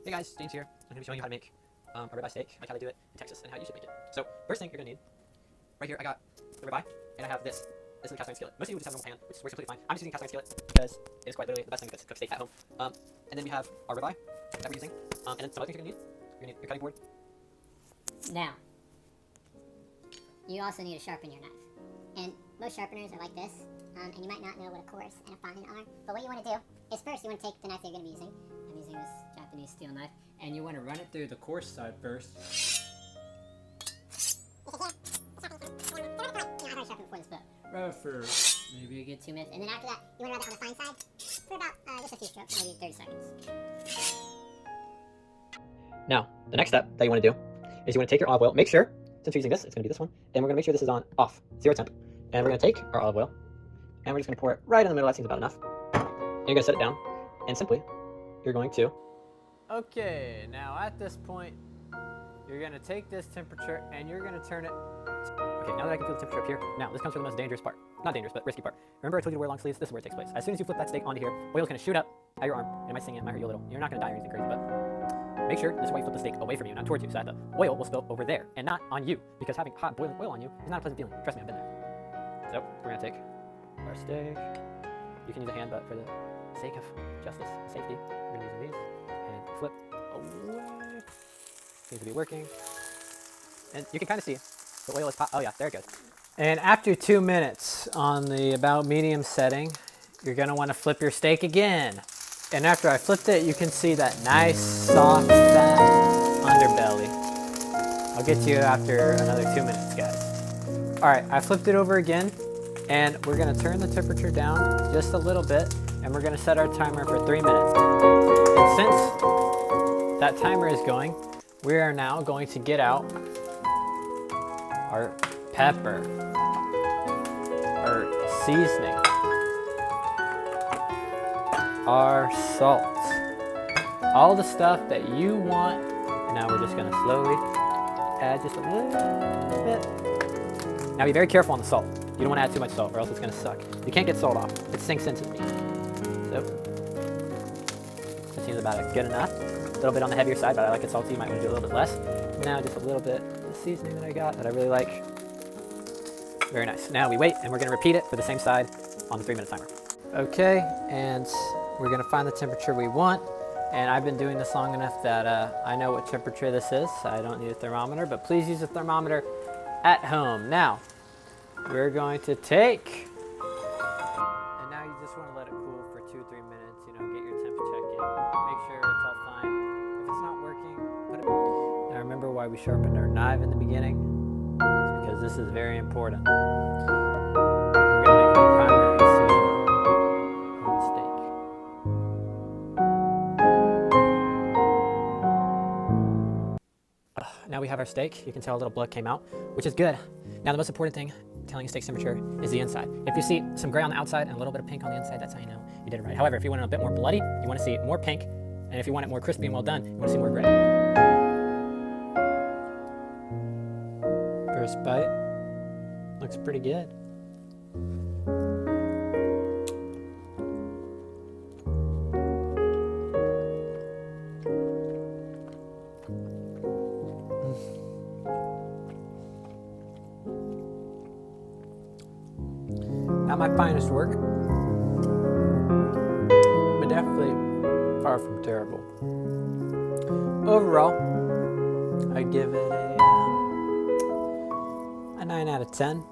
Hey guys, James here. I'm going to be showing you how to make a ribeye steak, like how they do it in Texas, and how you should make it. So, first thing you're going to need, right here I got the ribeye, and I have this. This is a cast iron skillet. Most of you would just have a normal pan, which works completely fine. I'm just using a cast iron skillet because it is quite literally the best thing to cook steak at home. And then we have our ribeye that we're using, and then some other things you're going to need. You're going to need your cutting board. Now, you also need to sharpen your knife. And most sharpeners are like this, and you might not know what a coarse and a fine are. But what you want to do is first you want to take the knife that you're going to be using. I'm using this Japanese steel knife. And you want to run it through the coarse side first. Run for maybe You get 2 minutes, and then after that, you want to rub it on the fine side for about just a few strokes, maybe 30 seconds. Now, the next step that you want to do is you want to take your olive oil. Make sure, since you're using this, it's going to be this one, and we're going to make sure this is on off, 0 temp. And we're going to take our olive oil, and we're just going to pour it right in the middle. That seems about enough. And you're going to set it down, and simply, you're going to... Okay, now at this point, you're going to take this temperature and you're going to turn it. Okay, now that I can feel the temperature up here, now this comes to the most dangerous part. Not dangerous, but risky part. Remember I told you to wear long sleeves? This is where it takes place. As soon as you flip that steak onto here, oil's going to shoot up at your arm, and it might sting you, it might hurt you a little. You're not going to die or anything crazy, but make sure this is why you flip the steak away from you, not towards you, so that the oil will spill over there, and not on you, because having hot boiling oil on you is not a pleasant feeling. Trust me, I've been there. So, we're going to take our steak. You can use a hand, but for the sake of justice and safety, we're going to use these, and flip away. Seems to be working. And you can kind of see the oil is pop. Oh yeah, there it goes. And after 2 minutes on the about medium setting, you're going to want to flip your steak again. And after I flipped it, you can see that nice, soft, fat underbelly. I'll get to you after another 2 minutes, guys. All right, I flipped it over again, and we're going to turn the temperature down just a little bit, and we're going to set our timer for 3 minutes. And since that timer is going, we are now going to get out our pepper, our seasoning, our salt, all the stuff that you want. And now we're just going to slowly add just a little bit. Now be very careful on the salt. You don't want to add too much salt or else it's going to suck. You can't get salt off. It sinks into the meat. So that seems about good enough. A little bit on the heavier side, but I like it salty. You might want to do a little bit less. Now just a little bit of the seasoning that I got that I really like. Very nice. Now we wait, and we're going to repeat it for the same side on the 3-minute timer. Okay, and we're going to find the temperature we want. And I've been doing this long enough that I know what temperature this is. So I don't need a thermometer, but please use a thermometer at home. Now, we're going to take... And now you just want to let it cool for 2-3 minutes. You know, get your temp check in. Make sure it's all fine. If it's not working, put it... Now remember why we sharpened our knife in the beginning? It's because this is very important. We're going to make our primary incision on the steak. Now we have our steak. You can tell a little blood came out, which is good. Now the most important thing telling a steak's temperature is the inside. If you see some gray on the outside and a little bit of pink on the inside, that's how you know you did it right. However, if you want it a bit more bloody, you want to see more pink, and if you want it more crispy and well done, you want to see more gray. First bite. Looks pretty good. Not my finest work, but definitely far from terrible. Overall, I'd give it a 9 out of 10.